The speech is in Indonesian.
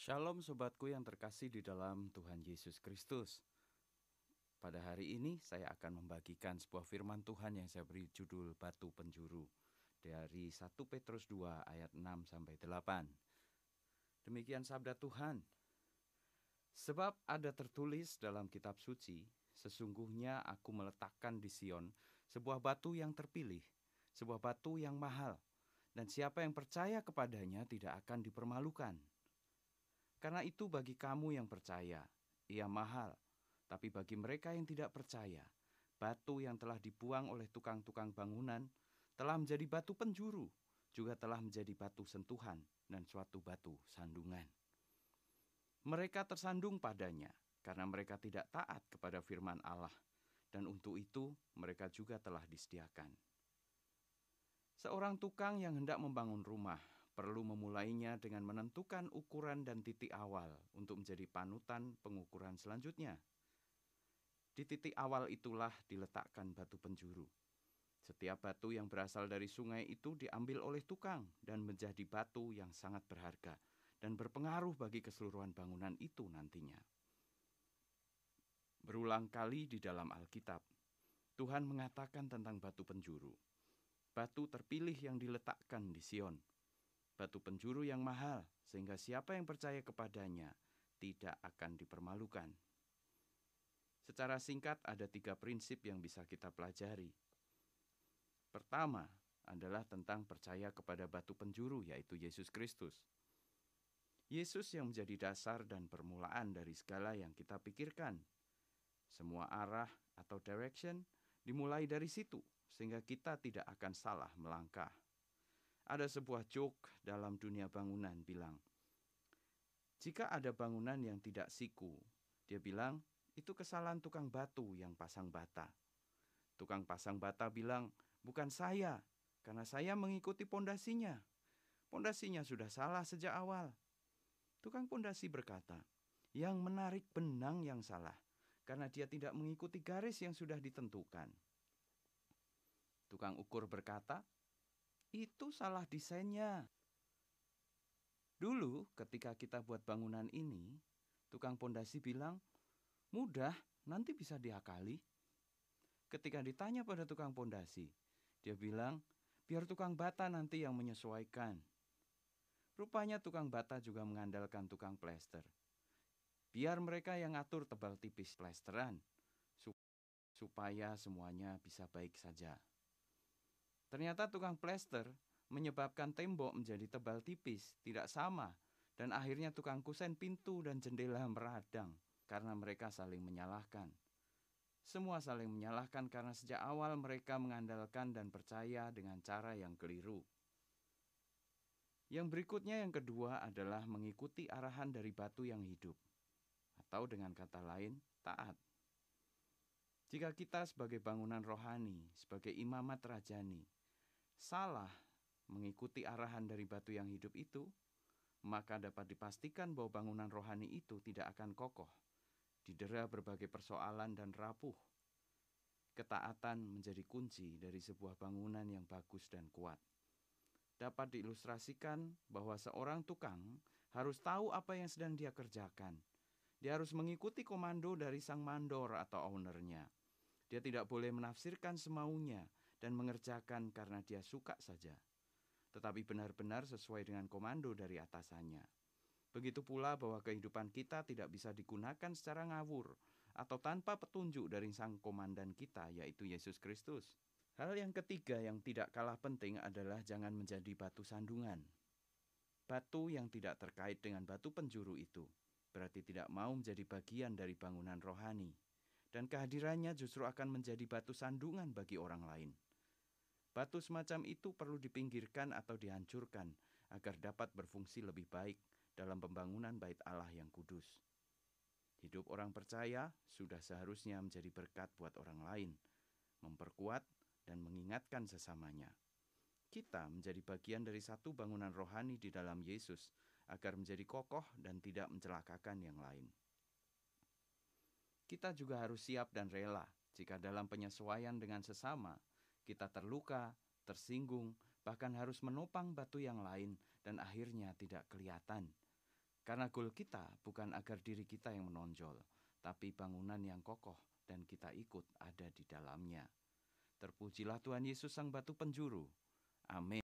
Shalom sobatku yang terkasih di dalam Tuhan Yesus Kristus. Pada hari ini saya akan membagikan sebuah firman Tuhan yang saya beri judul Batu Penjuru dari 1 Petrus 2 ayat 6-8. Demikian sabda Tuhan. Sebab ada tertulis dalam kitab suci, sesungguhnya aku meletakkan di Sion sebuah batu yang terpilih, sebuah batu yang mahal, dan siapa yang percaya kepadanya tidak akan dipermalukan. Karena itu bagi kamu yang percaya, ia mahal. Tapi bagi mereka yang tidak percaya, batu yang telah dibuang oleh tukang-tukang bangunan telah menjadi batu penjuru, juga telah menjadi batu sentuhan dan suatu batu sandungan. Mereka tersandung padanya karena mereka tidak taat kepada firman Allah, dan untuk itu mereka juga telah disediakan. Seorang tukang yang hendak membangun rumah perlu memulainya dengan menentukan ukuran dan titik awal untuk menjadi panutan pengukuran selanjutnya. Di titik awal itulah diletakkan batu penjuru. Setiap batu yang berasal dari sungai itu diambil oleh tukang dan menjadi batu yang sangat berharga dan berpengaruh bagi keseluruhan bangunan itu nantinya. Berulang kali di dalam Alkitab, Tuhan mengatakan tentang batu penjuru. Batu terpilih yang diletakkan di Sion. Batu penjuru yang mahal, sehingga siapa yang percaya kepadanya tidak akan dipermalukan. Secara singkat ada 3 prinsip yang bisa kita pelajari. Pertama adalah tentang percaya kepada batu penjuru, yaitu Yesus Kristus. Yesus yang menjadi dasar dan permulaan dari segala yang kita pikirkan. Semua arah atau direction dimulai dari situ, sehingga kita tidak akan salah melangkah. Ada sebuah joke dalam dunia bangunan bilang, jika ada bangunan yang tidak siku, dia bilang, itu kesalahan tukang batu yang pasang bata. Tukang pasang bata bilang, bukan saya, karena saya mengikuti pondasinya. Pondasinya sudah salah sejak awal. Tukang pondasi berkata, yang menarik benang yang salah, karena dia tidak mengikuti garis yang sudah ditentukan. Tukang ukur berkata, itu salah desainnya. Dulu ketika kita buat bangunan ini, tukang pondasi bilang, mudah, nanti bisa diakali. Ketika ditanya pada tukang pondasi, dia bilang, biar tukang bata nanti yang menyesuaikan. Rupanya tukang bata juga mengandalkan tukang plester. Biar mereka yang atur tebal tipis plesteran, supaya semuanya bisa baik saja. Ternyata tukang plester menyebabkan tembok menjadi tebal tipis, tidak sama, dan akhirnya tukang kusen pintu dan jendela meradang karena mereka saling menyalahkan. Semua saling menyalahkan karena sejak awal mereka mengandalkan dan percaya dengan cara yang keliru. Yang berikutnya, yang kedua adalah mengikuti arahan dari batu yang hidup, atau dengan kata lain, taat. Jika kita sebagai bangunan rohani, sebagai imamat rajani, salah mengikuti arahan dari batu yang hidup itu, maka dapat dipastikan bahwa bangunan rohani itu tidak akan kokoh, didera berbagai persoalan dan rapuh. Ketaatan menjadi kunci dari sebuah bangunan yang bagus dan kuat. Dapat diilustrasikan bahwa seorang tukang harus tahu apa yang sedang dia kerjakan. Dia harus mengikuti komando dari sang mandor atau ownernya. Dia tidak boleh menafsirkan semaunya dan mengerjakan karena dia suka saja, tetapi benar-benar sesuai dengan komando dari atasannya. Begitu pula bahwa kehidupan kita tidak bisa digunakan secara ngawur atau tanpa petunjuk dari sang komandan kita, yaitu Yesus Kristus. Hal yang ketiga yang tidak kalah penting adalah jangan menjadi batu sandungan. Batu yang tidak terkait dengan batu penjuru itu berarti tidak mau menjadi bagian dari bangunan rohani, dan kehadirannya justru akan menjadi batu sandungan bagi orang lain. Batu semacam itu perlu dipinggirkan atau dihancurkan agar dapat berfungsi lebih baik dalam pembangunan bait Allah yang kudus. Hidup orang percaya sudah seharusnya menjadi berkat buat orang lain, memperkuat dan mengingatkan sesamanya. Kita menjadi bagian dari satu bangunan rohani di dalam Yesus agar menjadi kokoh dan tidak mencelakakan yang lain. Kita juga harus siap dan rela jika dalam penyesuaian dengan sesama kita terluka, tersinggung, bahkan harus menopang batu yang lain dan akhirnya tidak kelihatan. Karena goal kita bukan agar diri kita yang menonjol, tapi bangunan yang kokoh dan kita ikut ada di dalamnya. Terpujilah Tuhan Yesus Sang Batu Penjuru. Amin.